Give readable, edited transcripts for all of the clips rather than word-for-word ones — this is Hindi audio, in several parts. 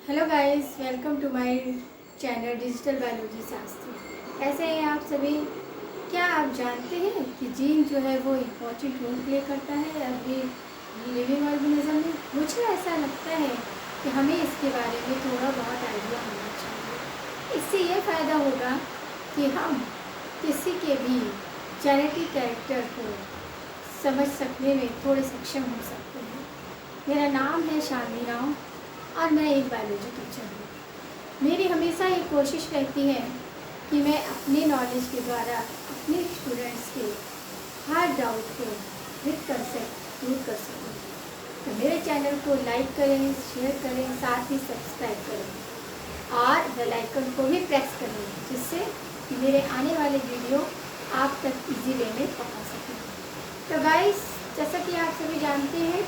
Hello guys, welcome to my channel digital biology Shastri. कैसे हैं आप सभी? क्या आप जानते हैं कि जीन जो है वो इम्पोर्टेंट रोल प्ले करता है अभी लिविंग ऑर्गेनिज्म में? मुझे ऐसा लगता है कि हमें इसके बारे में थोड़ा बहुत आइडिया होना चाहिए। इससे ये फ़ायदा होगा कि हम किसी के भी जेनेटिक कैरेक्टर को समझ सकने में थोड़े सक्षम हो सकते हैं। मेरा नाम है शालिनी राव और मैं एक बायोलॉजी टीचर हूँ। मेरी हमेशा ये कोशिश रहती है कि मैं अपने नॉलेज के द्वारा अपने स्टूडेंट्स के हर डाउट को विद कंसेप्ट दूर कर सकूँ। तो मेरे चैनल को लाइक करें, शेयर करें, साथ ही सब्सक्राइब करें और बेल आइकन को भी प्रेस करें, जिससे कि मेरे आने वाले वीडियो आप तक इजी वे में पहुँच सकें। तो गाइस, जैसा कि आप सभी जानते हैं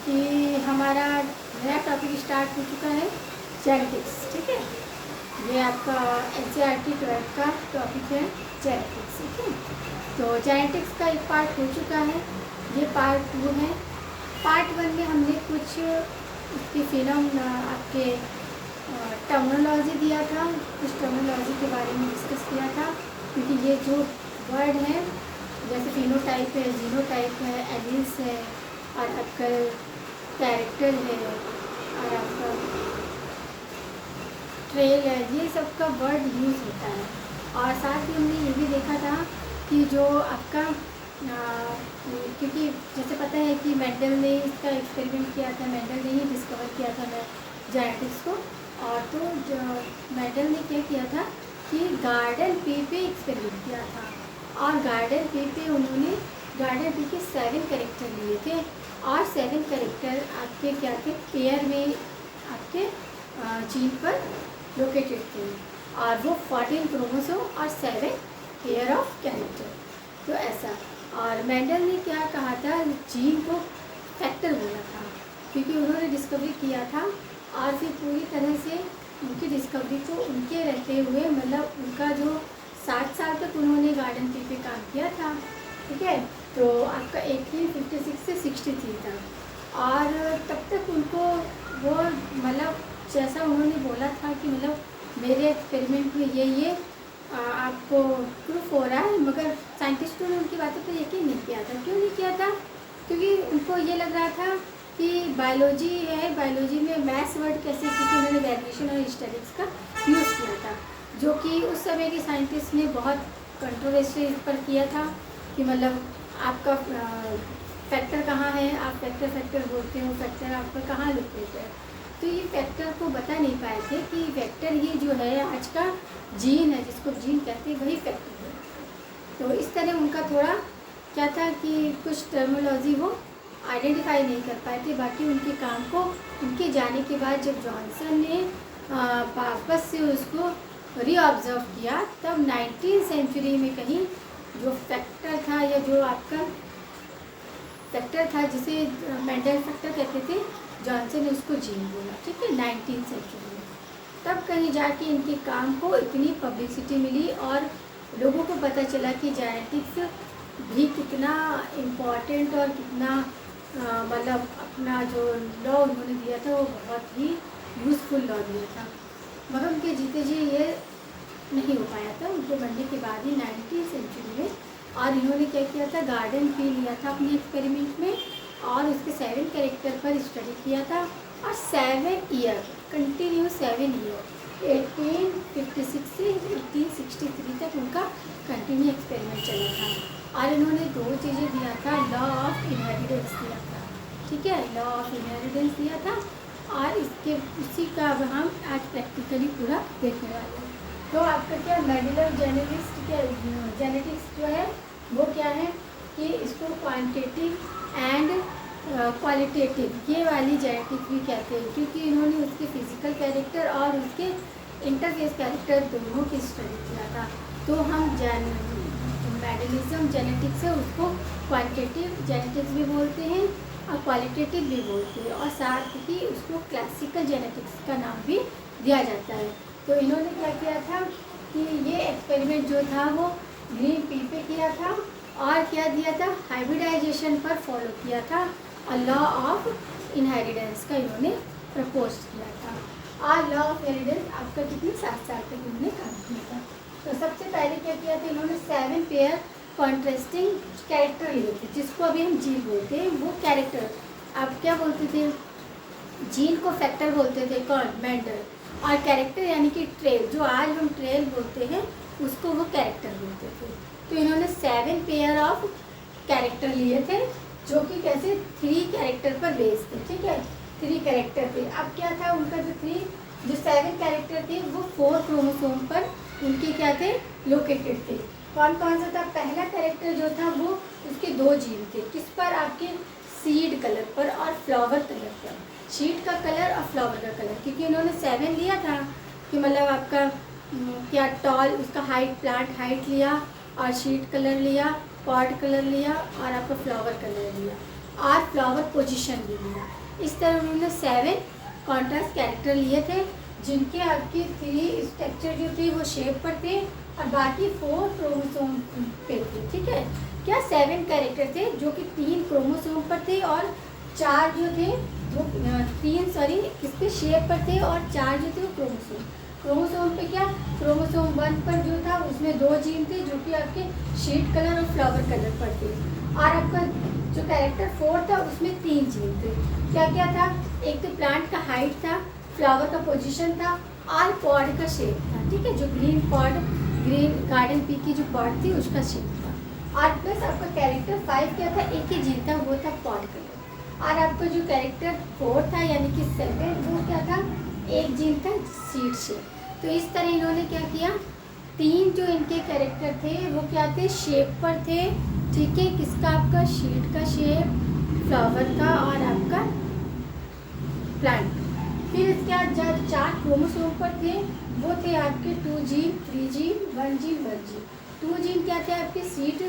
कि हमारा नया टॉपिक स्टार्ट हो चुका है, जेनेटिक्स। ठीक है, ये आपका NCERT 12th का टॉपिक है, जेनेटिक्स। ठीक है, तो जेनेटिक्स का एक पार्ट हो चुका है, ये पार्ट 2 है। पार्ट 1 में हमने कुछ इसके आपके टर्मिनोलॉजी दिया था, कुछ टर्मिनोलॉजी के बारे में डिस्कस किया था, क्योंकि ये जो वर्ड है जैसे फिनोटाइप है, जीनोटाइप है, एलील्स है और आपका कैरेक्टर है और आपका ट्रेल है, ये सब का वर्ड यूज़ होता है। और साथ ही हमने ये भी देखा था कि जो आपका क्योंकि जैसे पता है कि मेंडल ने इसका एक्सपेरिमेंट किया था, मेंडल ने ही डिस्कवर किया था जेनेटिक्स को। और तो मेंडल ने क्या किया था कि गार्डन पी पे एक्सपेरिमेंट किया था, और गार्डन पी पे उन्होंने गार्डन पी के 7 कैरेक्टर लिए थे, और 7 कैरेक्टर आपके क्या थे, पेयर में आपके जीन पर लोकेटेड थे, और वो 14 क्रोमोसोम और 7 पेयर ऑफ कैरेक्टर। तो ऐसा, और मेंडल ने क्या कहा था, जीन को फैक्टर बोला था, क्योंकि उन्होंने डिस्कवरी किया था और फिर पूरी तरह से उनकी डिस्कवरी को उनके रहते हुए, मतलब उनका जो 60 साल तक उन्होंने गार्डन पी पे काम किया था। ठीक है, तो आपका 1856 से 63 तक, और तब तक उनको वो मतलब जैसा उन्होंने बोला था कि मतलब मेरे एक्सपेरिमेंट में ये आपको प्रूफ हो रहा है, मगर साइंटिस्टों ने उनकी बातों पर यकीन नहीं किया था। क्यों नहीं किया था? क्योंकि उनको ये लग रहा था कि बायोलॉजी है, बायोलॉजी में मैथ्स वर्ड कैसे, क्योंकि उन्होंने वेरिएशन और हिस्टेरिक्स का यूज़ किया था, जो कि उस समय के साइंटिस्ट ने बहुत कंट्रोवर्सी इस पर किया था कि मतलब आपका फैक्टर कहाँ है, आप फैक्टर बोलते हो, फैक्टर आपका कहाँ लोकेटेड है। तो ये फैक्टर को बता नहीं पाए थे कि फैक्टर ही जो है आज का जीन है, जिसको जीन कहते हैं, वही फैक्टर है। तो इस तरह उनका थोड़ा क्या था कि कुछ टर्मिनोलॉजी वो आइडेंटिफाई नहीं कर पाए थे। बाकी उनके काम को, उनके जाने के बाद जब जॉनसन ने वापस से उसको रीऑब्जर्व किया, तब 19वीं सेंचुरी में कहीं जो फैक्टर था, या जो आपका फैक्टर था जिसे मेंडल फैक्टर कहते थे, जॉनसन ने उसको जीन बोला। ठीक है, 19वीं सेंचुरी में तब कहीं जाके इनके काम को इतनी पब्लिसिटी मिली और लोगों को पता चला कि जेनेटिक्स भी कितना इम्पॉर्टेंट और कितना मतलब अपना जो लॉ उन्होंने दिया था वो बहुत ही यूज़फुल लॉ दिया था। मगर उनके जीते जी ये नहीं हो पाया था, उनके बनने के बाद ही 19वीं सेंचुरी में। और इन्होंने क्या किया था, गार्डन पी लिया था अपने एक्सपेरिमेंट में, और उसके 7 कैरेक्टर पर स्टडी किया था, और 7 ईयर कंटिन्यू 7 ईयर 1856 से 1863 तक उनका कंटिन्यू एक्सपेरिमेंट चला था। और इन्होंने 2 चीज़ें दिया था, लॉ ऑफ इनहेरिटेंस दिया था। ठीक है, लॉ ऑफ इनहेरिटेंस दिया था, और इसके उसी का अब हम आज प्रैक्टिकली पूरा देखने वाले हैं। तो आपका क्या मेडुलर जेनेटिक्स जो है वो क्या है कि इसको क्वांटिटेटिव एंड क्वालिटेटिव, ये वाली जेनेटिक्स भी कहते हैं, क्योंकि इन्होंने उसके फिजिकल कैरेक्टर और उसके इंटरफेस कैरेक्टर दोनों की स्टडी किया था। तो हम मेडलिज्म जेनेटिक्स है उसको क्वांटिटेटिव जेनेटिक्स भी बोलते हैं और क्वालिटेटिव भी बोलते हैं, और साथ ही उसको क्लासिकल जेनेटिक्स का नाम भी दिया जाता है। तो इन्होंने क्या किया था कि ये एक्सपेरिमेंट जो था वो ग्रीन पी पे किया था, और क्या दिया था, हाइब्रिडाइजेशन पर फॉलो किया था, और लॉ ऑफ इनहेरिटेंस का इन्होंने प्रपोज किया था। और लॉ ऑफ इनहेरिटेंस आपका कितने 7 साल तक इन्होंने काम किया था। तो सबसे पहले क्या किया था इन्होंने 7 पेयर कॉन्ट्रास्टिंग कैरेक्टर लिए थे, जिसको अभी हम जीन बोलते हैं। वो कैरेक्टर आप क्या बोलते थे, जीन को फैक्टर बोलते थे कौन, मेंडल, और कैरेक्टर यानी कि ट्रेल, जो आज हम ट्रेल बोलते हैं उसको वो कैरेक्टर बोलते थे। तो इन्होंने 7 पेयर ऑफ कैरेक्टर लिए थे, जो कि कैसे 3 कैरेक्टर पर बेस्ड थे, ठीक है, 3 कैरेक्टर थे। अब क्या था उनका जो 7 कैरेक्टर थे वो 4 क्रोमोसोम पर उनके क्या थे, लोकेटेड थे। कौन कौन सा था, पहला कैरेक्टर जो था वो उसके 2 जीन थे, किस पर, आपके सीड कलर पर और फ्लावर कलर पर, सीड का कलर और फ्लावर का कलर, क्योंकि इन्होंने 7 लिया था कि मतलब आपका क्या टॉल, उसका हाइट, प्लांट हाइट लिया, और सीड कलर लिया, पॉट कलर लिया, और आपका फ्लावर कलर लिया, और फ्लावर पोजीशन भी लिया। इस तरह उन्होंने 7 कॉन्ट्रास्ट कैरेक्टर लिए थे, जिनके आपके 3 स्ट्रक्चर जो थे वो शेप पर थे और बाकी 4 क्रोमोसोम पे थे, ठीक है। क्या 7 कैरेक्टर थे जो कि 3 क्रोमोसोम पर थे और 4 जो थे वो 3 किस पे शेप पर थे, और 4 जो थे वो क्रोमोसोम पे क्या, क्रोमोसोम 1 पर जो था उसमें 2 जीन थे जो कि आपके शीट कलर और फ्लावर कलर पर थे, और आपका जो कैरेक्टर 4 था उसमें 3 जीन थे। क्या क्या था, एक तो प्लांट का हाइट था, फ्लावर का पोजीशन था, और पॉड का शेप था, ठीक है, जो green pod, green garden pea की जो पॉड थी उसका शेप था, और प्लस आपका कैरेक्टर 5 क्या था, एक ही जीन था, वो था पॉड कलर, और आपका जो कैरेक्टर 4 था यानी कि 7 वो क्या था, एक जीन था सीड शेप। तो इस तरह इन्होंने क्या किया, 3 जो इनके कैरेक्टर थे वो क्या थे, शेप पर थे, ठीक है, किसका, आपका शीट का शेप, फ्लावर का, और आपका प्लांट। फिर इसके बाद जब 4 क्रोमोसोम पर थे वो थे आपके 2 gene, 3 gene, 1 gene, 1 gene. 2 gene क्या थे, आपके सीड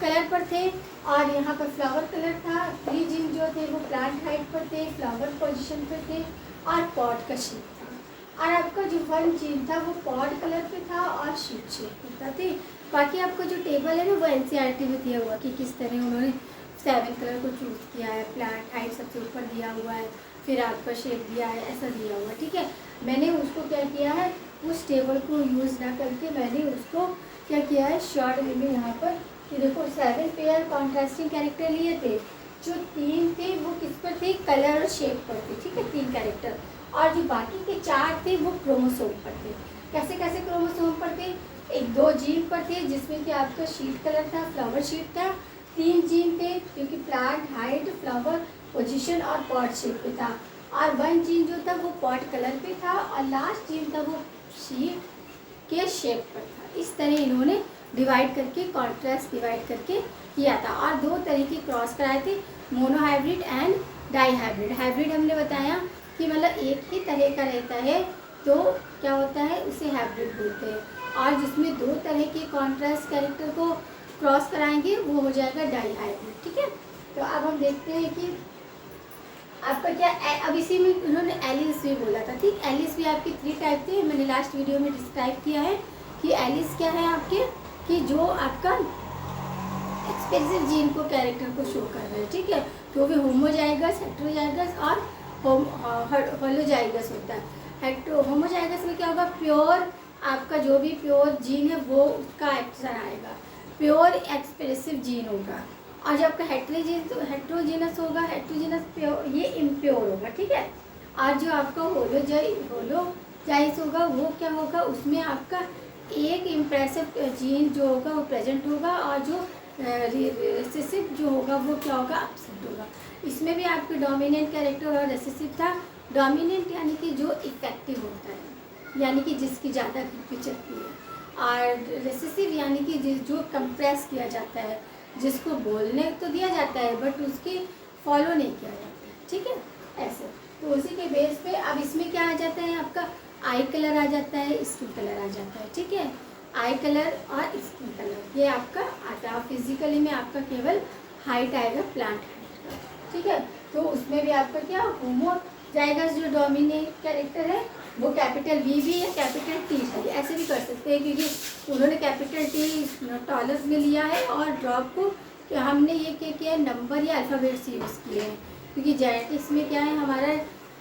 कलर पर थे, और यहाँ पर फ्लावर कलर था। 3 जीन जो थे वो प्लांट हाइट पर थे, फ्लावर पोजीशन पर थे, और पॉट का शेप था। और आपका जो 1 जीन था वो पॉट कलर पे था और शीट शेप पे था, ठीक। बाकी आपका जो टेबल है ना वो NCERT में दिया हुआ कि किस तरह उन्होंने 7 कलर को चूज़ किया है, प्लांट हाइट सबसे ऊपर दिया हुआ है, फिर आपका शेप दिया है, ऐसा दिया हुआ, ठीक है। मैंने उसको क्या किया है, उस टेबल को यूज़ ना करके मैंने उसको क्या किया है, शॉर्ट वे में यहाँ पर कि देखो 7 पेयर कॉन्ट्रास्टिंग कैरेक्टर लिए थे, जो 3 थे वो किस पर थे, कलर और शेप पर थे, ठीक है, 3 कैरेक्टर, और जो बाकी के 4 थे वो क्रोमोसोम पर थे। कैसे कैसे क्रोमोसोम पर थे, एक 2 जीन पर थे जिसमें कि आपका शीट कलर था, फ्लावर शीट था, 3 जीन थे क्योंकि प्लांट हाइट, फ्लावर पोजीशन और पॉट शेप पे था, और 1 जीन जो था वो पॉट कलर पे था, और लास्ट जीन था वो शीट के शेप पर था। इस तरह इन्होंने डिवाइड करके, कॉन्ट्रास्ट डिवाइड करके किया था, और 2 तरह के क्रॉस कराए थे, monohybrid and dihybrid. Hybrid हमने बताया कि मतलब एक ही तरह का रहता है तो क्या होता है, उसे हाइब्रिड बोलते हैं, और जिसमें 2 तरह के कॉन्ट्रास्ट कैरेक्टर को क्रॉस कराएंगे वो हो जाएगा डाई हाइब्रिड, ठीक है। तो अब हम देखते हैं कि आपका क्या, अब इसी में उन्होंने एलिस भी बोला था, ठीक। एलिस भी आपके 3 टाइप थे, मैंने लास्ट वीडियो में डिस्क्राइब किया है कि एलिस क्या है आपके, कि जो आपका एक्सप्रेसिव जीन को, कैरेक्टर को शो कर रहे हैं, ठीक है, तो भी होमोजाइगस, हेटेरोजाइगस और होलोजाइगस होता है। होमोजाइगस में क्या होगा, प्योर आपका जो भी प्योर जीन है वो उसका एक्शन आएगा, प्योर एक्सप्रेसिव जीन होगा, और जब आपका हेट्रोजीनस होगा, हेट्रोजीनस प्योर, ये इम्प्योर होगा, ठीक है। और जो आपका होलोजाइस होगा वो क्या होगा, उसमें आपका एक इम्प्रेसिव जीन जो होगा वो प्रेजेंट होगा, और जो रिसेसिव जो होगा वो क्या होगा, एब्सेंट होगा। इसमें भी आपके डोमिनेंट कैरेक्टर और रिसेसिव था। डोमिनेंट यानी कि जो इफेक्टिव होता है, यानी कि जिसकी ज़्यादा खिंच चलती है, और रिसेसिव यानी कि जो कंप्रेस किया जाता है, जिसको बोलने तो दिया जाता है बट उसकी फॉलो नहीं किया जाता है, ठीक है, ऐसे। तो उसी के बेस पे अब इसमें क्या आ जाता है, आपका आई कलर आ जाता है, स्किन कलर आ जाता है, ठीक है, आई कलर और स्किन कलर ये आपका आता है। फिजिकली में आपका केवल हाइट आएगा, प्लांट हाइट का, ठीक है। तो उसमें भी आपका क्या, होमोजाइगस जो डोमिनेंट कैरेक्टर है वो कैपिटल बी भी है, कैपिटल टी है, ऐसे भी कर सकते हैं क्योंकि उन्होंने कैपिटल टी टॉलर्स में लिया है, और ड्रॉप को हमने ये क्या किया है, नंबर या अल्फ़ाबेट से यूज़ किए हैं, क्योंकि जेनेटिक्स में क्या है हमारा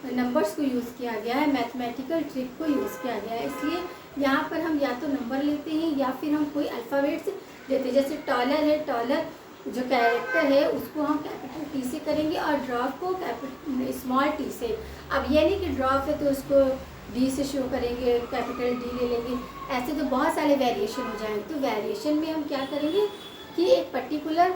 नंबर्स को यूज़ किया गया है, मैथमेटिकल ट्रिक को यूज़ किया गया है। इसलिए यहाँ पर हम या तो नंबर लेते हैं या फिर हम कोई अल्फ़ाबेट्स लेते हैं। जैसे टॉलर है, टॉलर जो कैरेक्टर है उसको हम कैपिटल टी से करेंगे और ड्रॉप को स्मॉल टी से। अब ये नहीं कि ड्रॉप है तो उसको डी से शो करेंगे, कैपिटल डी ले लेंगे, ऐसे तो बहुत सारे वेरिएशन हो जाएंगे। तो वेरिएशन में हम क्या करेंगे कि एक पर्टिकुलर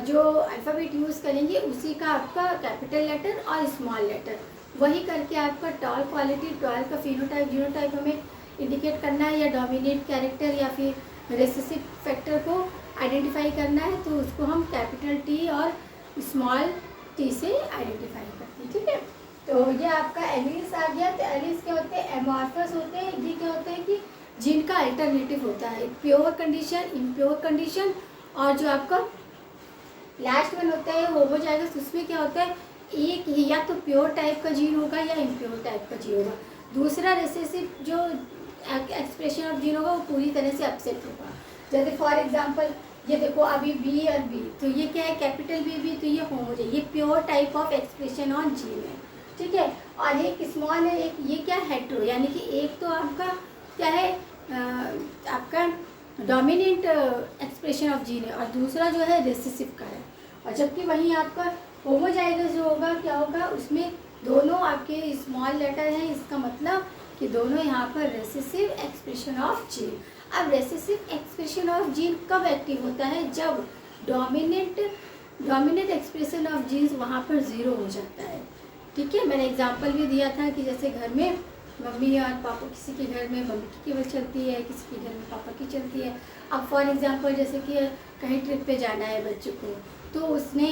जो अल्फ़ाबेट यूज़ करेंगे उसी का आपका कैपिटल लेटर और स्मॉल लेटर, वही करके आपका टॉल क्वालिटी, टॉल का फिनोटाइप जीनोटाइप हमें इंडिकेट करना है, या डोमिनेट कैरेक्टर या फिर रिसेसिव फैक्टर को आइडेंटिफाई करना है, तो उसको हम कैपिटल टी और स्मॉल टी से आइडेंटिफाई करते हैं। ठीक है, तो ये आपका एलिस आ गया। तो एलिस क्या होते हैं, एमॉर्फस होते हैं। ये क्या होते हैं कि जिनका अल्टरनेटिव होता है, प्योर कंडीशन, इम्प्योर कंडीशन, और जो आपका लास्ट वन होता है होमोजाइगस, उसमें क्या होता है एक ही या तो प्योर टाइप का जीन होगा या इम्प्योर टाइप का जीन होगा। दूसरा रिसेसिव जो एक्सप्रेशन ऑफ जीन होगा वो पूरी तरह से अपसेट होगा। जैसे फॉर एग्जांपल ये देखो अभी बी और बी, तो ये क्या है कैपिटल बी, तो ये होमोजाइगस, ये pure type of expression on gene है। ठीक है, और एक स्मॉल है, एक ये क्या हेट्रो, यानी कि एक तो आपका क्या है आपका डोमिनेंट एक्सप्रेशन ऑफ जीन है और दूसरा जो है रिसेसिव का है। और जबकि वहीं आपका होमोजाइगस जो होगा क्या होगा, उसमें दोनों आपके स्मॉल लेटर हैं, इसका मतलब कि दोनों यहाँ पर रेसेसिव एक्सप्रेशन ऑफ जीन। अब रेसेसिव एक्सप्रेशन ऑफ जीन कब एक्टिव होता है, जब डोमिनेंट एक्सप्रेशन ऑफ जीन्स वहाँ पर ज़ीरो हो जाता है। ठीक है, मैंने एग्जांपल भी दिया था कि जैसे घर में मम्मी और पापा, किसी के घर में मम्मी की केवल चलती है, किसी के घर में पापा की चलती है। अब फॉर एग्जांपल जैसे कि कहीं ट्रिप पे जाना है बच्चों को, तो उसने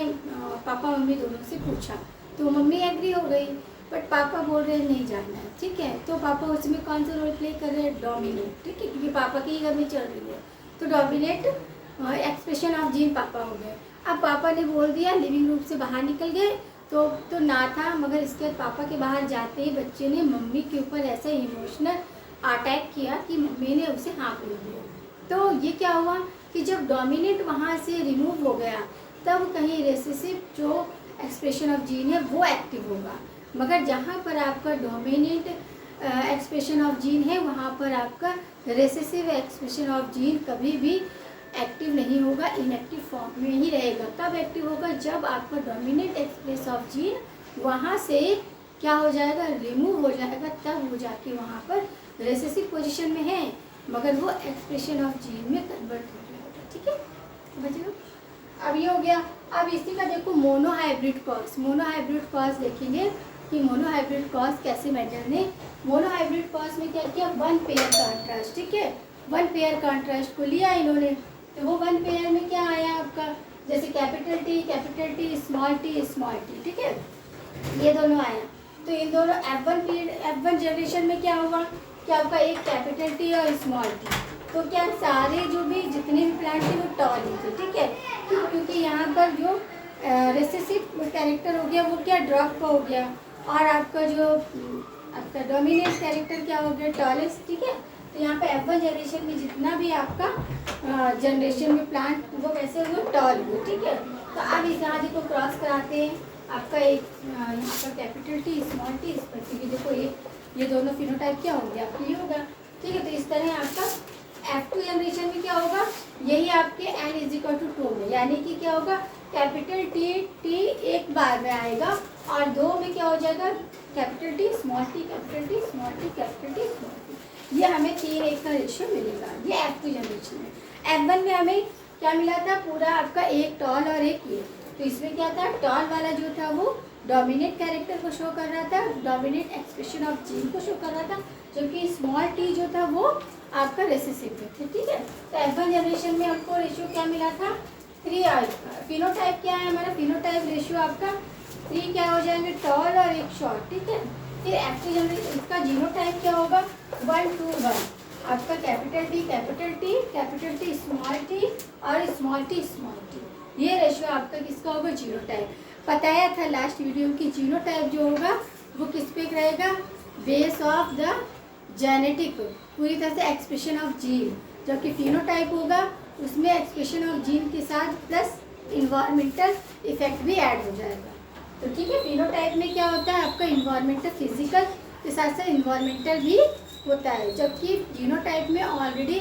पापा मम्मी दोनों से पूछा, तो मम्मी एग्री हो गई, बट पापा बोल रहे हैं नहीं जाना है। ठीक है, तो पापा उसमें कौन सा रोल प्ले कर रहे हैं, डोमिनेट। ठीक है, क्योंकि पापा के ही घर में चल रही है, तो डोमिनेट एक्सप्रेशन ऑफ जीन पापा हो गए। अब पापा ने बोल दिया, लिविंग रूम से बाहर निकल गए, तो ना था, मगर इसके बाद पापा के बाहर जाते ही बच्चे ने मम्मी के ऊपर ऐसा इमोशनल अटैक किया कि मम्मी ने उसे हाँ बोल दिया। तो ये क्या हुआ कि जब डोमिनेंट वहाँ से रिमूव हो गया, तब कहीं रेसेसिव जो एक्सप्रेशन ऑफ जीन है वो एक्टिव होगा, मगर जहाँ पर आपका डोमिनेंट एक्सप्रेशन ऑफ जीन है वहाँ पर आपका रेसेसिव एक्सप्रेशन ऑफ जीन कभी भी एक्टिव नहीं होगा, इनएक्टिव फॉर्म में ही रहेगा। कब एक्टिव होगा, जब आपका डोमिनेंट एक्सप्रेस ऑफ जीन वहाँ से क्या हो जाएगा, रिमूव हो जाएगा, तब हो जाके वहाँ पर रेसेसिव पोजीशन में है, मगर वो एक्सप्रेशन ऑफ जीन में कन्वर्ट हो जाएगा। ठीक है, समझ। अब ये हो गया। अब इसी का देखो मोनोहाइब्रिड क्रॉस, मोनोहाइब्रिड क्रॉस देखेंगे कि मोनोहाइब्रिड क्रॉस कैसे मेंडल ने मोनोहाइब्रिड क्रॉस में क्या किया, वन पेयर कॉन्ट्रास्ट। ठीक है, वन पेयर कॉन्ट्रास्ट को लिया इन्होंने, तो वो वन पेयर में क्या आया आपका, जैसे कैपिटल टी स्मॉल टी। ठीक है, ये दोनों आया, तो इन दोनों F1 जनरेशन में क्या होगा कि आपका एक कैपिटल टी और स्मॉल टी, तो क्या सारे जो भी जितने भी प्लांट थे वो टॉल ही थे। ठीक है, क्योंकि यहाँ पर जो रेसेसिव कैरेक्टर हो गया वो क्या ड्रॉप का हो गया, और आपका जो आपका डोमिनेंट कैरेक्टर क्या हो गया, टॉलेस्ट। ठीक है, तो यहाँ पे F1 जनरेशन में जितना भी आपका जनरेशन में प्लांट वो कैसे हुए, टॉल हुए। ठीक है, तो अब इस आदि को क्रॉस कराते हैं, आपका एक यहाँ पर कैपिटल टी स्मॉल टी, इस पर क्योंकि देखो ये दोनों फिनोटाइप क्या होंगे आपके, ये होगा। ठीक है, तो इस तरह आपका F2 जनरेशन में क्या होगा, यही आपके n=2 में, यानी कि क्या होगा, कैपिटल टी एक बार में आएगा और दो में क्या हो जाएगा, capital T small T, capital T small T, capital T small T. ये हमें 3:1 का रेशियो मिलेगा, ये F2 जनरेशन में। F1 में हमें क्या मिला था, पूरा आपका एक टॉल और एक ये, तो इसमें क्या था, टॉल वाला जो था वो डोमिनेट कैरेक्टर को शो कर रहा था, डोमिनेट एक्सप्रेशन ऑफ जीन को शो कर रहा था, जबकि स्मॉल टी जो था वो आपका रेसेसिव थे। ठीक है, तो F1 जनरेशन में हमको रेशियो क्या मिला था, 3 आया। फिनोटाइप क्या है हमारा, फिनोटाइप रेशियो आपका 3 क्या हो जाएंगे, टॉल और एक शॉर्ट। ठीक है, फिर F2 जनरेशन इसका जीनोटाइप क्या होगा, 1 2 1, आपका कैपिटल टी स्मॉल टी और स्मॉल टी। ये रेशियो आपका किसका होगा, जीनोटाइप। बताया था लास्ट वीडियो की, जीनोटाइप जो होगा वो किस पे रहेगा, बेस ऑफ द जेनेटिक, पूरी तरह से एक्सप्रेशन ऑफ जीन, जबकि फिनोटाइप होगा उसमें एक्सप्रेशन ऑफ जीन के साथ प्लस इन्वायरमेंटल इफेक्ट भी ऐड हो जाएगा। तो ठीक है, फिनोटाइप में क्या होता है आपका इन्वायरमेंटल फिजिकल के साथ साथ इन्वायरमेंटल भी होता है, जबकि जीनोटाइप में ऑलरेडी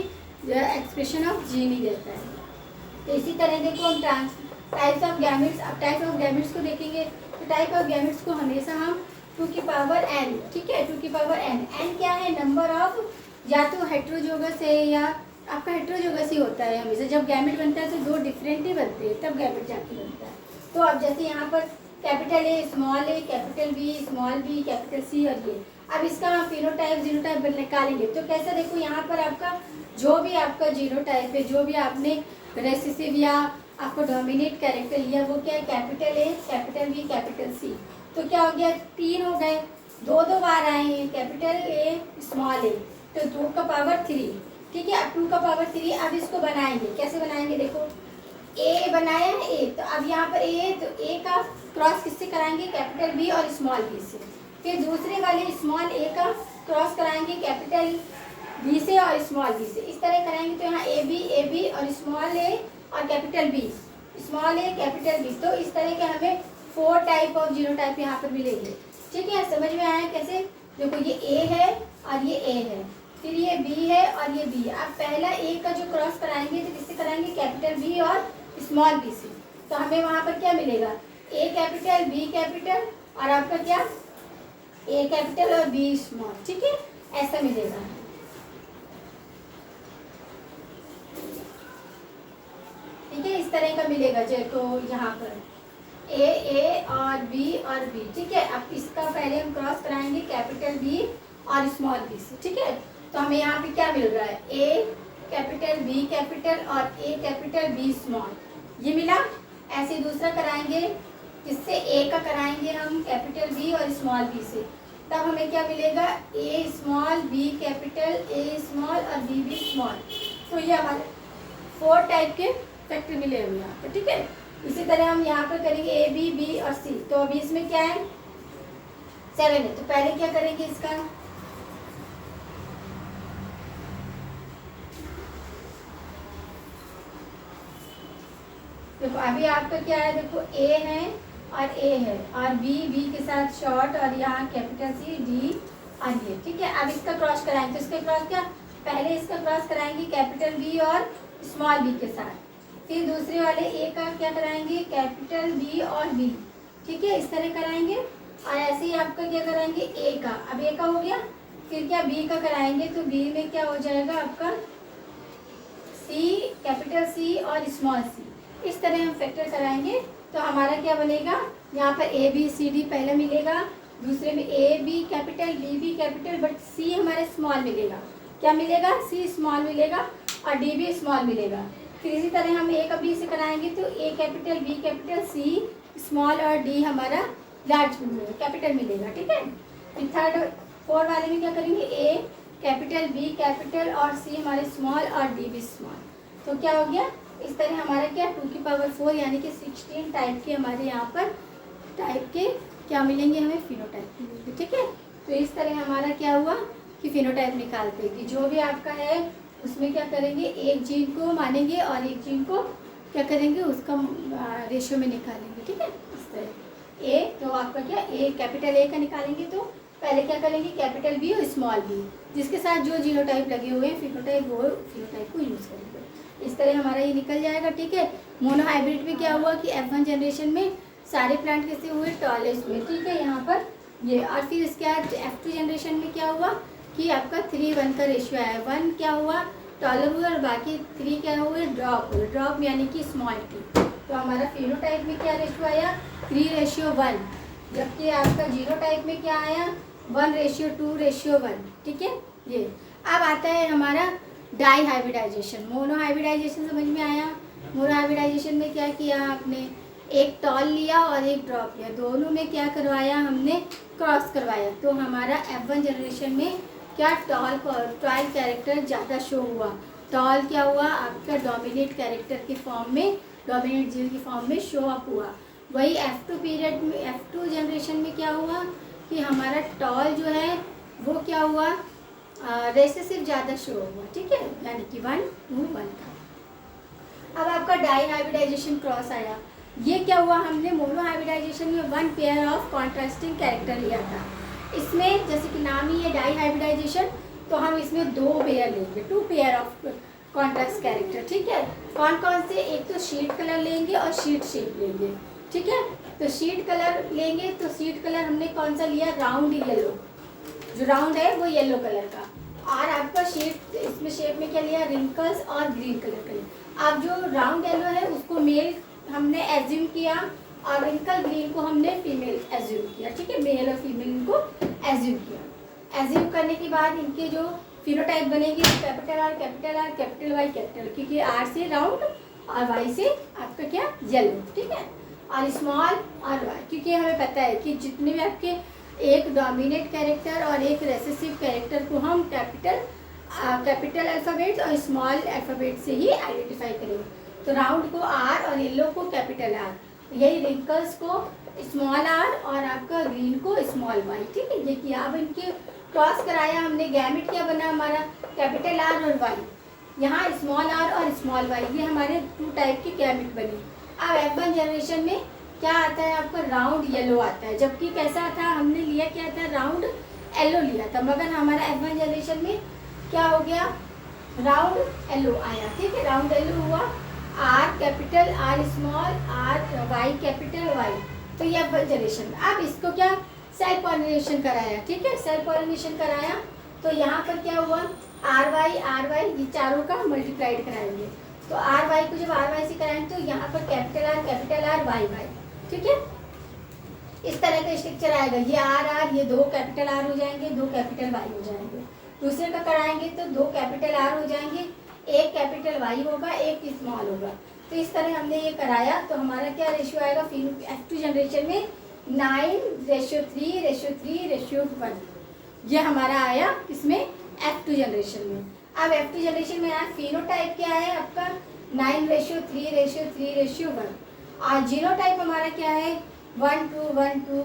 एक्सप्रेशन ऑफ जीन ही रहता है। तो इसी तरह देखो हम टाइप्स ऑफ गैमेट्स, अब टाइप ऑफ गैमेट्स को देखेंगे। तो टाइप ऑफ गैमेट्स को हमेशा हम 2 की पावर n, ठीक है, 2 की पावर n, n क्या है, नंबर ऑफ, या तो हेट्रोजोगस है या आपका हेट्रोजोगस ही होता है हमेशा। जब गैमेट बनता है तो 2 डिफरेंट ही बनते हैं, तब गैमेट जाके बनता है। तो अब जैसे यहाँ पर capital A, small A, capital B, small B, capital C और ये, अब इसका हम फिनोटाइप जीनोटाइप निकालेंगे। तो कैसा, देखो यहाँ पर आपका जो भी आपका जीनोटाइप है, जो भी आपने रेसेसिव या आपको डोमिनेट कैरेक्टर लिया, वो क्या है, capital A, capital B, capital C. तो क्या हो गया, 3 हो गए, 2 बार आए हैं, कैपिटल ए, स्मॉल ए, तो 2 का पावर 3, ठीक है। अब 2 का पावर 3, अब इसको बनाएंगे, कैसे बनाएंगे, देखो ए बनाया है ए, तो अब यहाँ पर ए, तो ए का क्रॉस किससे कराएंगे, कैपिटल बी और स्मॉल बी से। फिर दूसरे वाले स्मॉल ए का क्रॉस कराएंगे कैपिटल बी से और स्मॉल बी से, इस तरह कराएंगे। तो यहाँ ए बी और स्मॉल ए और capital B, small A, capital B. तो इस तरह के हमें 4 टाइप ऑफ जीनोटाइप यहाँ पर मिलेंगे, ठीक है। समझ में आया कैसे, देखो ये ए है और ये ए है, फिर ये बी है और ये बी है। अब पहला ए का जो क्रॉस कराएंगे तो किससे कराएंगे, कैपिटल बी और स्मॉल बी से। तो हमें वहाँ पर क्या मिलेगा, ए कैपिटल, बी कैपिटल और आपका क्या, ए कैपिटल और बी स्मॉल, ठीक है, ऐसा मिलेगा। ठीक है, इस तरह का मिलेगा। देखो यहाँ पर ए और बी, ठीक है। अब इसका पहले हम क्रॉस कराएंगे कैपिटल बी और स्मॉल बी से, ठीक है। तो हमें यहाँ पे क्या मिल रहा है, ए कैपिटल, बी कैपिटल और ए कैपिटल, बी स्मॉल, ये मिला। ऐसे दूसरा कराएंगे, इससे ए का कराएंगे हम कैपिटल बी और स्मॉल बी से, तब हमें क्या मिलेगा, ए small, B capital, A small और बी स्मॉल। तो ये हमारे 4 टाइप के फैक्टर मिले हुए यहाँ पर, ठीक है। इसी तरह हम यहाँ पर करेंगे ए बी और सी। तो अभी इसमें क्या है, 7 है। तो पहले क्या करेंगे इसका, देखो अभी आपका क्या है, देखो ए है और बी के साथ शॉर्ट और यहाँ कैपिटल सी, डी और ये, ठीक है। अब इसका क्रॉस कराएंगे, तो इसका क्रॉस क्या, पहले इसका क्रॉस कराएंगे कैपिटल बी और स्मॉल बी के साथ, फिर दूसरे वाले ए का क्या कराएंगे, कैपिटल बी और बी, ठीक है, इस तरह कराएंगे। और ऐसे ही आपका क्या कराएंगे, ए का, अब ए का हो गया, फिर क्या बी का कराएंगे, तो बी में क्या हो जाएगा आपका सी, कैपिटल सी और स्मॉल सी, इस तरह हम फैक्टर कराएंगे। तो हमारा क्या बनेगा, यहाँ पर ए बी सी डी पहले मिलेगा, दूसरे में A B capital, B capital, but C हमारे स्मॉल मिलेगा, क्या मिलेगा, सी स्मॉल मिलेगा और डी भी स्मॉल मिलेगा। फिर इसी तरह हम ए का बी से कराएंगे, तो ए capital, B capital, C small और डी हमारा लार्ज कैपिटल मिलेगा, ठीक है। फिर 3rd 4 वाले में क्या करेंगे, ए कैपिटल, बी कैपिटल और सी हमारे स्मॉल और डी भी स्मॉल। तो क्या हो गया, इस तरह हमारा क्या 2 की पावर 4 यानी कि 16 टाइप के हमारे यहाँ पर टाइप के क्या मिलेंगे, हमें फिनोटाइप मिलेंगे, ठीक है। तो इस तरह हमारा क्या हुआ कि फिनोटाइप निकालते हैं कि जो भी आपका है उसमें क्या करेंगे, एक जीन को मानेंगे और एक जीन को क्या करेंगे, उसका रेशियो में निकालेंगे, ठीक है। इस तरह ए, तो आपका क्या ए कैपिटल ए का निकालेंगे, तो पहले क्या करेंगे, कैपिटल बी और स्मॉल बी, जिसके साथ जो जीनोटाइप लगे हुए हैं फिनोटाइप, वो फिनोटाइप को यूज़ करेंगे। इस तरह हमारा ये निकल जाएगा, ठीक है। मोनोहाइब्रिड में क्या हुआ कि F1 जनरेशन में सारे प्लांट कैसे हुए, टॉलेस्ट हुए, ठीक है, यहाँ पर ये। और फिर इसके बाद F2 जनरेशन में क्या हुआ कि आपका 3:1 का रेशियो आया, 1 क्या हुआ, टॉलर हुआ और बाकी 3 क्या हुए, ड्रॉप हुए, ड्रॉप यानी कि स्मॉल टी। तो हमारा फिनोटाइप में क्या रेशियो आया, 3:1, जबकि आपका जीनोटाइप में क्या आया, 1:2:1, ठीक है। ये अब आता है हमारा डाई हाइब्रिडाइजेशन। मोनो हाइब्रिडाइजेशन समझ में आया, मोनो हाइब्रिडाइजेशन में क्या किया आपने, एक टॉल लिया और एक ड्रॉप लिया, दोनों में क्या करवाया हमने, क्रॉस करवाया। तो हमारा F1 जनरेशन में क्या टॉल कैरेक्टर ज़्यादा शो हुआ। टॉल क्या हुआ आपका डोमिनेट कैरेक्टर के फॉर्म में, डोमिनेट जीन की फॉर्म में शो अप हुआ। वही F2 पीरियड में, F2 जनरेशन में क्या हुआ कि हमारा टॉल जो है वो क्या हुआ, रेसेसिव ज़्यादा शो हुआ, ठीक है, यानी कि 1:1 का। अब आपका डाई हाइब्रिडाइजेशन क्रॉस आया, ये क्या हुआ, हमने मोनो हाइब्रिडाइजेशन में 1 पेयर ऑफ कॉन्ट्रास्टिंग कैरेक्टर लिया था। इसमें जैसे कि नाम ही है डाई हाइब्रिडाइजेशन, तो हम इसमें 2 पेयर लेंगे, 2 पेयर ऑफ कॉन्ट्रास्ट कैरेक्टर, ठीक है। कौन कौन से, एक तो शीट कलर लेंगे और शीट शेप लेंगे, ठीक है। तो शीट कलर लेंगे, तो शीट कलर हमने कौन सा लिया, राउंड येलो, जो राउंड है वो येलो कलर का। और आपका शीट इसमें शेप में क्या लिया, रिंकल्स और ग्रीन कलर का लिया। अब जो राउंड येलो है उसको मेल हमने एज्यूम किया और रिंकल ग्रीन को हमने फीमेल एज्यूम किया, ठीक है। मेल और फीमेल इनको एज्यूम किया। एज्यूम करने के बाद इनके जो फिनोटाइप बनेंगे, capital R capital R capital Y capital, क्योंकि आर से राउंड और वाई से आपका क्या, येलो, ठीक है। और स्मॉल और वाई, क्योंकि हमें पता है कि जितने भी आपके एक डोमिनेट कैरेक्टर और एक रेसेसिव कैरेक्टर को हम कैपिटल अल्फ़ाबेट्स और स्मॉल अल्फ़ाबेट से ही आइडेंटिफाई करेंगे। तो राउंड को आर और येलो को कैपिटल आर, यही रिंकल्स को स्मॉल आर और आपका ग्रीन को स्मॉल वाई, ठीक है। ये किया, अब इनके क्रॉस कराया हमने, गैमेट क्या बना हमारा, कैपिटल आर और वाई, यहाँ स्मॉल आर और स्मॉल वाई, ये हमारे 2 टाइप के गैमेट बने। अब F1 जनरेशन में क्या आता है आपका, राउंड येलो आता है, जबकि कैसा था, हमने लिया क्या था, राउंड येलो लिया था, मगर हमारा F1 जनरेशन में क्या हो गया, राउंड येलो आया, ठीक है। राउंड येलो हुआ, R capital R small R Y capital Y, तो ये F1 जनरेशन। अब इसको क्या, सेल्फ पॉलिनेशन कराया, ठीक है, सेल्फ पॉलिनेशन कराया, तो यहाँ पर क्या हुआ, आर वाई ये चारों का मल्टीप्लाइड कराएंगे। तो आर वाई को जब आर वाई से कराएंगे तो यहाँ पर कैपिटल आर वाई वाई, ठीक है। इस तरह का स्ट्रक्चर आएगा, ये आर ये 2 कैपिटल आर हो जाएंगे, 2 कैपिटल वाई हो जाएंगे। दूसरे का कराएंगे तो 2 कैपिटल आर हो जाएंगे, 1 कैपिटल वाई होगा, 1 स्मॉल होगा। तो इस तरह हमने ये कराया, तो हमारा क्या रेशियो आएगा, F2 जनरेशन में 9:3:3:1, ये हमारा आया इसमें F2 जनरेशन में। अब F2 जनरेशन में आया, फिनोटाइप क्या है आपका, 9:3:3:1, और जीनोटाइप हमारा क्या है, 1:2:1:2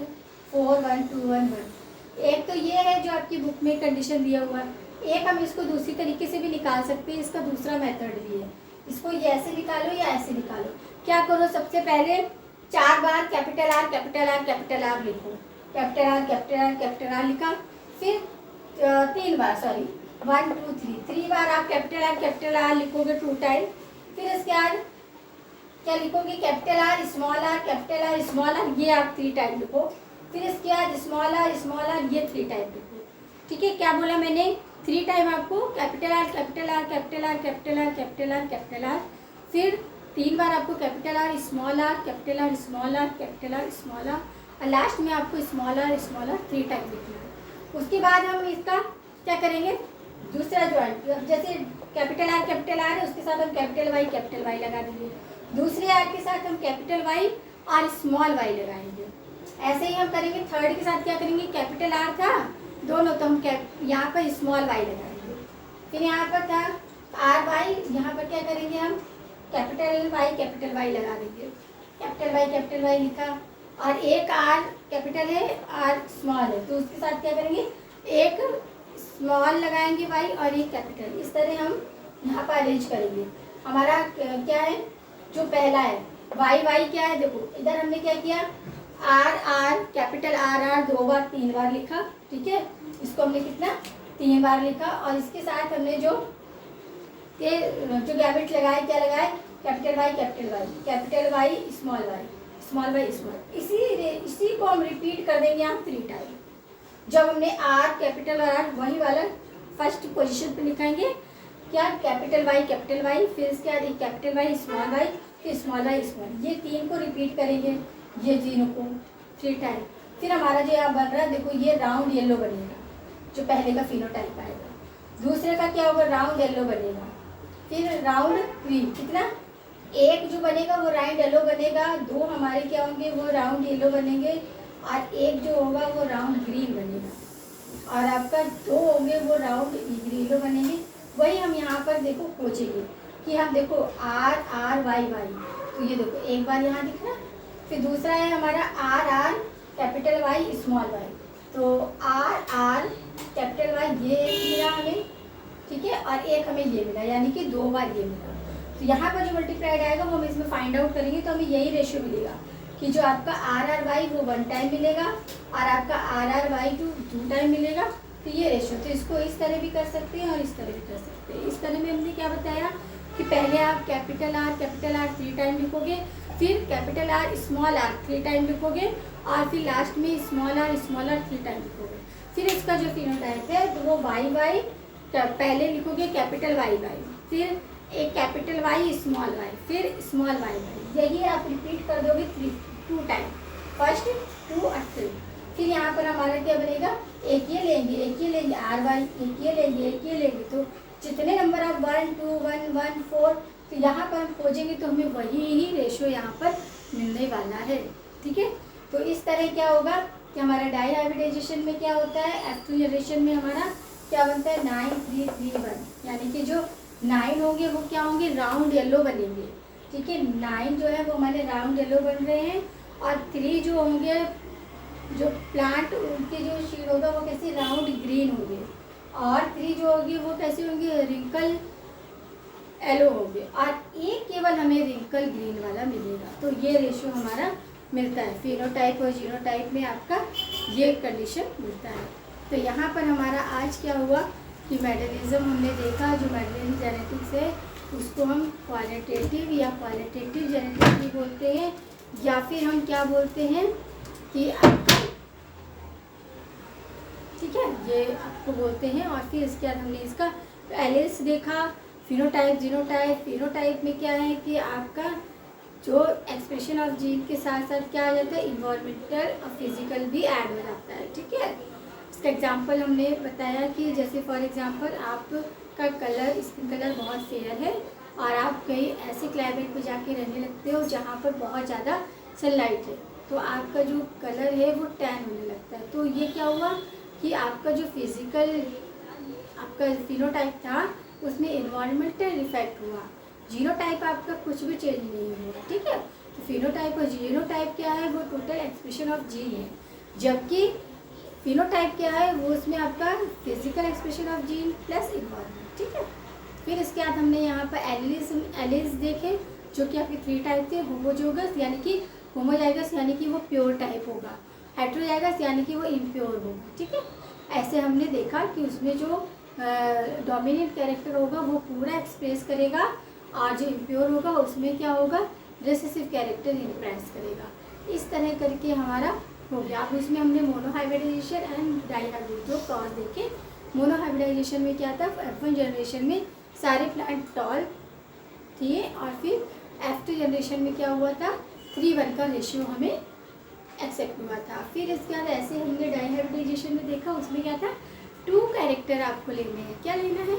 4:1:2:1:1। एक तो ये है जो आपकी बुक में कंडीशन दिया हुआ है, एक हम इसको दूसरी तरीके से भी निकाल सकते हैं, इसका दूसरा मेथड भी है, इसको ये ऐसे निकालो या ऐसे निकालो। क्या करो, सबसे पहले 4 बार capital R capital R capital R लिखो, capital R capital R capital R लिखा, फिर 3 बार, सॉरी 1 2 3 बार आप कैपिटल आर लिखोगे 2 टाइम। फिर इसके बाद क्या लिखोगे, capital R small R capital R small R, ये आप 3 टाइम लिखो। फिर इसके बाद स्मॉल आर ये 3 टाइम लिखो, ठीक है। क्या बोला मैंने, 3 टाइम आपको capital R capital R capital R capital R capital R capital R, फिर 3 बार आपको capital R small R capital R small R capital R small R, और लास्ट में आपको स्मॉल आर 3 टाइम लिखना है। उसके बाद हम इसका क्या करेंगे, दूसरा ज्वाइंट, जैसे कैपिटल आर है, उसके साथ हम कैपिटल वाई लगा देंगे, दूसरे आर के साथ हम कैपिटल वाई और स्मॉल वाई लगाएंगे। ऐसे ही हम करेंगे, थर्ड के साथ क्या करेंगे, कैपिटल आर था दोनों, तो हम यहाँ पर स्मॉल वाई लगाएंगे। फिर यहाँ पर था आर वाई, यहाँ पर क्या करेंगे, हम कैपिटल वाई लगा देंगे, कैपिटल वाई लिखा, और एक आर कैपिटल है आर स्मॉल है, तो उसके साथ क्या करेंगे, एक स्मॉल लगाएंगे वाई और एक कैपिटल। इस तरह हम यहाँ पर अरेंज करेंगे। हमारा क्या है, जो पहला है वाई क्या है, देखो इधर हमने क्या किया, आर कैपिटल आर 2 बार 3 बार लिखा, ठीक है। इसको हमने कितना 3 बार लिखा, और इसके साथ हमने जो गैमेट लगाए, क्या लगाए, कैपिटल वाई स्मॉल वाई, इसी को हम रिपीट कर देंगे यहाँ 3 टाइम। जब हमने आर कैपिटल आर वही वाला फर्स्ट पोजीशन पे लिखाएंगे, क्या कैपिटल वाई, फिर इसके बाद एक कैपिटल वाई, फिर स्मॉल वाई, ये 3 को रिपीट करेंगे, ये तीनों को 3 टाइम। फिर हमारा जो यहाँ बन रहा है, देखो ये राउंड येलो बनेगा, जो पहले का फिनोटाइप आएगा। दूसरे का क्या होगा, राउंड येलो बनेगा, फिर राउंड ग्रीन, कितना, एक जो बनेगा वो राउंड येलो बनेगा, 2 हमारे क्या होंगे, वो राउंड येलो बनेंगे, और एक जो होगा वो राउंड ग्रीन बनेगा, और आपका 2 होंगे वो राउंड येलो बनेंगे। वही हम यहाँ पर देखो खोजेंगे कि हम देखो आर वाई, तो ये देखो एक बार यहाँ दिख रहा, फिर दूसरा है हमारा R capital Y small Y, तो आर कैपिटल वाई ये मिला हमें, ठीक है, और एक हमें ये मिला, यानी कि 2 बार ये मिला। तो यहाँ पर जो मल्टीप्लाइड आएगा वो हम इसमें फाइंड आउट करेंगे, तो हमें यही रेशियो मिलेगा कि जो आपका RRY वो 1 टाइम मिलेगा और आपका RRY 2 टाइम मिलेगा। तो ये रेशियो, तो इसको इस तरह भी कर सकते हैं और इस तरह भी कर सकते हैं। इस तरह में हमने क्या बताया कि पहले आप कैपिटल R 3 टाइम लिखोगे, फिर capital R small r 3 time लिखोगे और फिर लास्ट में स्मॉल r 3 टाइम लिखोगे। फिर इसका जो फिनोटाइप है तो वो YY पहले लिखोगे कैपिटल YY, फिर एक कैपिटल Y स्मॉल y, फिर स्मॉल YY। यही आप रिपीट कर दोगे 2 टाइम, फर्स्ट 2 और 3। फिर यहाँ पर हमारा क्या बनेगा, एक ये लेंगे RY, एक ये लेंगे, तो जितने नंबर आप 1 2 1 1 4, तो यहाँ पर हम खोजेंगे तो हमें वही ही रेशियो यहाँ पर मिलने वाला है। ठीक है, तो इस तरह क्या होगा कि हमारा डाई हाइब्रिडाइजेशन में क्या होता है, F2 जनरेशन में हमारा क्या बनता है 9 3 3 1, यानी कि जो 9 होंगे वो क्या होंगे, राउंड येलो बनेंगे। ठीक है, 9 जो है वो हमारे राउंड येलो बन रहे हैं, और 3 जो होंगे, जो प्लांट उनके जो शीड होगा वो कैसे राउंड ग्रीन होंगे, और 3 जो होगी वो कैसे होंगे, रिंकल येलो होंगे, और एक केवल हमें रिंकल ग्रीन वाला मिलेगा। तो ये रेशियो हमारा मिलता है फिनोटाइप और जीनोटाइप में, आपका ये कंडीशन मिलता है। तो यहाँ पर हमारा आज क्या हुआ कि मेंडेलिज्म हमने देखा, जो मेंडेलियन जेनेटिक्स है उसको हम क्वालिटेटिव या क्वालिटेटिव जेनेटिक्स भी बोलते हैं, या फिर हम क्या बोलते हैं कि आपका, ठीक है, ये आपको बोलते हैं। और फिर इसके बाद हमने इसका एलिस देखा, फिनोटाइप जीनोटाइप। फिनोटाइप में क्या है कि आपका जो एक्सप्रेशन ऑफ जीन के साथ साथ क्या आ जाता है, इन्वायरमेंटल और फिजिकल भी ऐड हो जाता है। ठीक है, इसका एग्जांपल हमने बताया कि जैसे फॉर एग्जांपल आपका कलर, स्किन कलर बहुत फेयर है और आप कहीं ऐसे क्लाइमेट पे जाके रहने लगते हो जहाँ पर बहुत ज़्यादा सनलाइट है, तो आपका जो कलर है वो टैन होने लगता है। तो ये क्या हुआ कि आपका जो फिजिकल आपका फिनोटाइप था उसमें इन्वायरमेंटल इफेक्ट हुआ। जीनोटाइप आपका कुछ भी चेंज नहीं हुआ। ठीक है, तो फिनोटाइप और जीनोटाइप क्या है, वो टोटल एक्सप्रेशन ऑफ जीन है, जबकि फिनोटाइप क्या है, वो उसमें आपका physical expression of gene plus environment. ठीक है, फिर इसके बाद हमने यहाँ पर एलिस देखे जो कि आपके 3 टाइप थे, होमोजोगस यानी कि होमोजाइगस यानी कि वो प्योर टाइप होगा, हेट्रोजाइगस यानी कि वो इम्प्योर होगा। ठीक है, ऐसे हमने देखा कि उसमें जो डोमिनेंट कैरेक्टर होगा वो पूरा एक्सप्रेस करेगा, और जो इम्प्योर होगा उसमें क्या होगा, रिसेसिव कैरेक्टर इम्प्रेस करेगा। इस तरह करके हमारा हो गया। अब उसमें हमने मोनोहाइब्रिडाइजेशन एंड डाइहाइब्रिड जो कॉज देखे। मोनोहाइब्रिडाइजेशन में क्या था, F1 जनरेशन में सारे प्लांट टॉल थे, और फिर F2 जनरेशन में क्या हुआ था, 3:1 का रेशियो हमें एक्सेप्ट हुआ था। फिर इसके बाद ऐसे हमने डाइहाइब्रिडाइजेशन में देखा, उसमें क्या था, 2 कैरेक्टर आपको लेने हैं। क्या लेना है,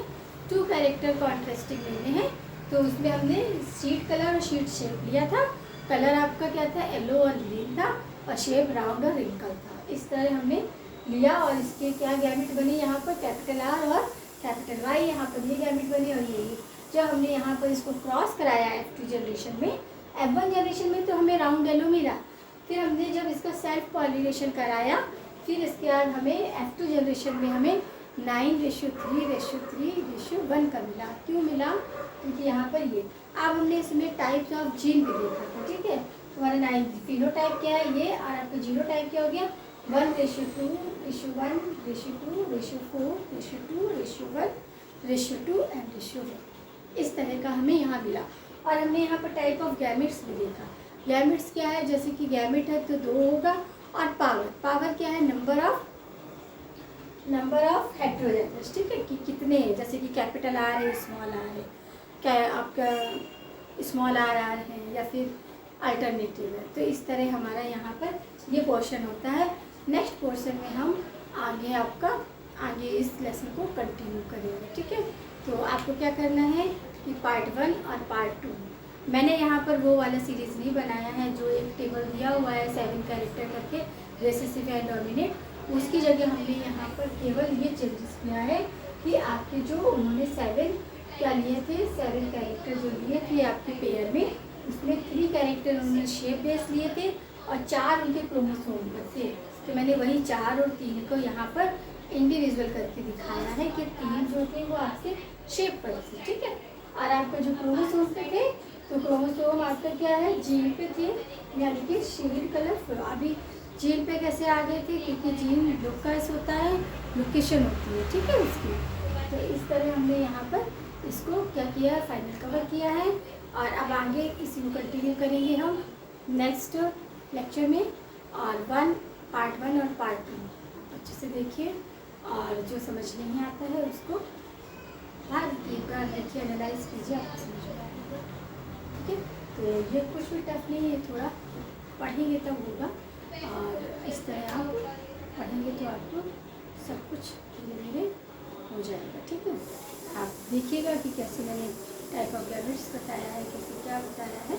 2 कैरेक्टर कॉन्ट्रास्टिंग लेने हैं। तो उसमें हमने शीट कलर और शीट शेप लिया था। कलर आपका क्या था, येलो और ग्रीन था, और शेप राउंड और रिंकल था। इस तरह हमने लिया, और इसके क्या गैमेट बने, यहाँ पर कैपिटल R और कैपिटल Y, यहाँ पर ये गैमेट बने। और यही जब हमने यहाँ पर इसको क्रॉस कराया F2 जनरेशन में, F1 जनरेशन में तो हमें राउंड येलो मिला, फिर हमने जब इसका सेल्फ पॉलिनेशन कराया, फिर इसके बाद हमें F2 जनरेशन में हमें 9:3:3:1 का मिला। क्यों मिला, क्योंकि यहाँ पर ये अब हमने इसमें टाइप्स ऑफ जीन भी देखा था। ठीक है, हमारा 9 फिनोटाइप क्या है ये, और आपका जीनोटाइप क्या हो गया, 1:2:1:2:4:2:1:2 एंड 1, इस तरह का हमें यहाँ मिला। और हमने यहाँ पर टाइप ऑफ गैमेट्स भी देखा। गैमेट्स क्या है, जैसे कि गैमेट है तो 2 होगा, और पावर क्या है, नंबर ऑफ हेट्रोजाइगस। ठीक है, कि कितने, जैसे कि कैपिटल R है, स्मॉल r है, क्या आपका स्मॉल r है, या फिर अल्टरनेटिव है। तो इस तरह हमारा यहाँ पर ये पोर्शन होता है। नेक्स्ट पोर्शन में हम आगे इस लेसन को कंटिन्यू करेंगे। ठीक है, तो आपको क्या करना है कि पार्ट 1 और पार्ट 2, मैंने यहाँ पर वो वाला सीरीज़ नहीं बनाया है जो एक टेबल दिया हुआ है 7 कैरेक्टर करके, रेसेसिव एंड डोमिनेट, उसकी जगह हमने यहाँ पर केवल ये चेंजेस किया है कि आपके जो उन्होंने 7 क्या लिए थे, 7 कैरेक्टर जो लिए थे आपके पेयर में, उसमें 3 कैरेक्टर उन्होंने शेप बेस लिए थे और 4 उनके क्रोमोसोम पर थे। तो मैंने वही 4 और 3 को यहाँ पर इंडिविजुअल करके दिखाया है कि 3 जो थे वो आपके शेप पर थे। ठीक है, और आपका जो क्रोमोसोम पे थे, तो क्रोमोसोम आपका क्या है, जीन पे थे, यानी कि शेड कलर। अभी जीन पे कैसे आ गए थे, क्योंकि जीन लोकस होता है, लोकेशन होती है, ठीक है उसकी। तो इस तरह हमने यहाँ पर इसको क्या किया है, फाइनल कवर किया है। और अब आगे इसी को कंटिन्यू करेंगे हम नेक्स्ट लेक्चर में। और पार्ट 1 और पार्ट 2 अच्छे से देखिए, और जो समझ नहीं आता है उसको हर एक बार देखिए, एनालाइज कीजिए, आपको समझ में आएगा, ठीक है। तो ये कुछ भी टफ नहीं है, थोड़ा पढ़ेंगे तब होगा, और इस तरह आप पढ़ेंगे तो आपको सब कुछ धीरे धीरे हो जाएगा, ठीक है। आप देखिएगा कि कैसे मैंने टाइप ऑफ गैमेट्स बताया है, कैसे क्या बताया है।